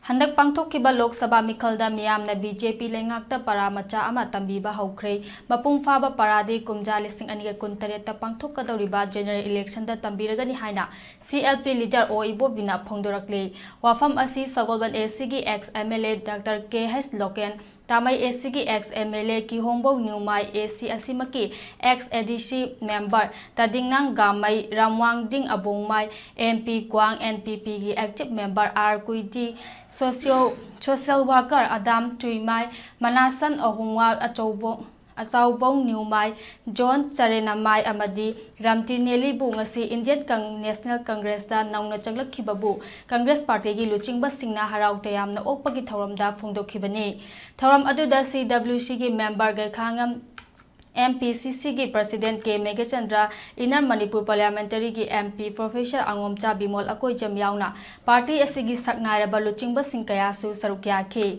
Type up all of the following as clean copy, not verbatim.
Handak pangthokkiba Lok Sabha mikhalda miyamna BJP leingakta para macha ama tambiba haukhre mapung faba parade kumja lising aniga kuntareta pangthokkadoriba general electionda tambiragani haina CLP leader oibo vina phongdorakle wafam asi Sagolban ACG ex MLA Dr. KH Loken Tamai ACG ex MLA ki Hongbo Newmai AC asimaki ex ADC member Tadingnang Gamai Ramwangding Abongmai MP Kwang NPP ki active member R Kuiti social worker Adam Tuimai Manasan Ohungwa achouba Newmai John Charenamai Amadi Ramtineli bu ngasi Indian National Congress da nauna changlakhibabu Congress Party gi luchingba singna harau tayamna okpagi thoramda phongdokhibani thoram aduda CWC gi member ga khangam MPCC की president के Meghachandra inner Manipur parliamentary की MP professor Angomcha Bimol अकोई जमयाउना party असिगी सकनायरब लुचिंगब सिंकयासु सरुक्याखी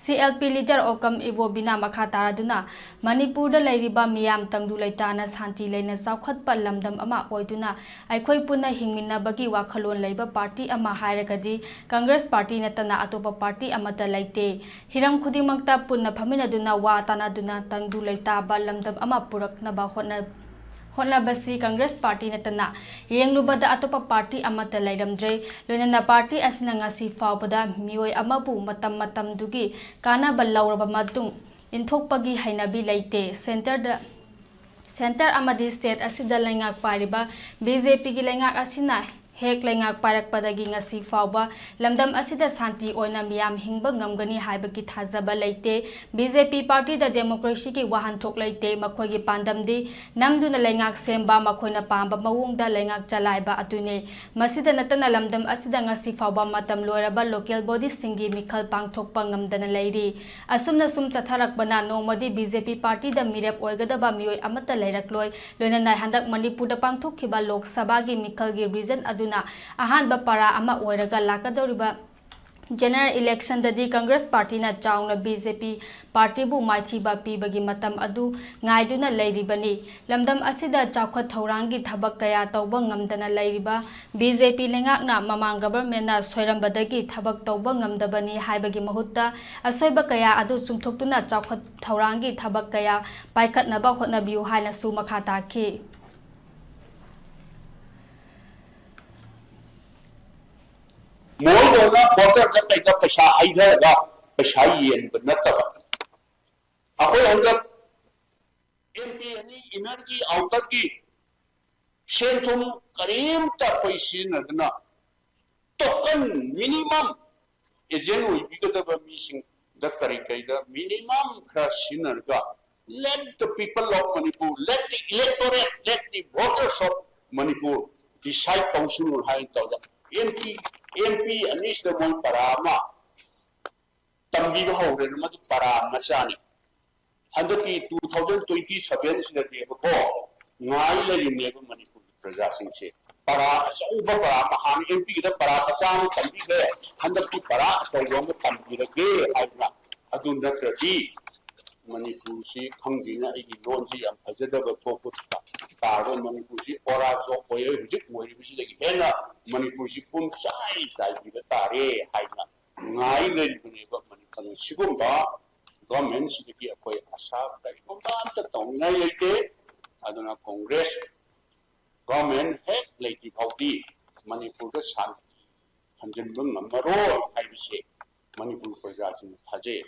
CLP leader okam ivo bina makha taraduna Manipur da lairiba miyam tangdu laitana santi laina saukhatpa lamdam ama oiduna aikhoi punna hingminnabagi wakhalon leiba party ama hairagadi Congress party natana atopa party amata laite hiram khudimangta punna phaminaduna wa tanaduna tangdu laitaba lamdam ama puraknaba Honabasi Congress Party natana yenglubada atopa party amata lairamdre loinana party asinangasi faubada mioi amabu matam dugi kana ballawraba matung inthokpagi hainabi laite center amadi state asida laingak pariba BJP gi laingak asina hek laingak parak padagi ngasi fauba lamdam asida santi oina miyam hingba ngamgani haibagi thazaba laite BJP party da democracy ki wahan thok laite makhogi pandamdi namduna laingak semba makhoina pamba mawungda laingak chalaiba atune masida natana lamdam asida ngasi fauba matam loiraba local body singi mikhal pangthokpa ngamdana lairi asumna sum chatharakbana nomadi BJP party da mirep oigadaba mioi amata lairakloi loinana handak Manipur da pangthokhiba Lok Sabha gi mikhal gi region adu ahanba para ama oiraga lakadoriba general election dadi Congress party na chauna BJP party bu maithiba pibagi matam adu ngaiduna lairibani lamdam asida chawkhat thaurangi thabak kaya tawba ngamdana lairiba BJP lengakna mamang government na soirambadagi thabak tawba ngamdabani haibagi mahutta asoiba kaya adu sumthoktuna chawkhat thaurangi thabak kaya paikhatnaba hotnabiu haina su makha takhi मोइदोना voter का तैका पैसा आइधरगा पैसा येन बनतबा अखोय हंदक MP अनि इनर की आउटर की सेंथुम करीम ता पैसी नदना टोकन मिनिमम एजेंट उइबिगदबा मीसिंग द तरीकैदा मिनिमम खसिनरगा let the people of Manipur, let the electorate, let the voters of Manipur decide council high tawda MP anis the mon parama tambi ba hore no madu para machani handaki 2027 sida de ko ngai le ne ko Manipur praja sing se para achouba para mahan MP da para pasang tambi be handaki para achouba mo tambi rage aina adun natrati Manipur si khangina igi lonji am ajadaba focus ta Manipur si ora jo koye hujik moi bisi lagi hena Manipur si pun sai bi tare haina ngai le ni ba Manipur sigumba government si ki akoi asa ta komba ta tong ngai leke aduna Congress government hek leti phauti Manipur da shanti hanjin bang namaro hai bisi Manipur praja sin thaje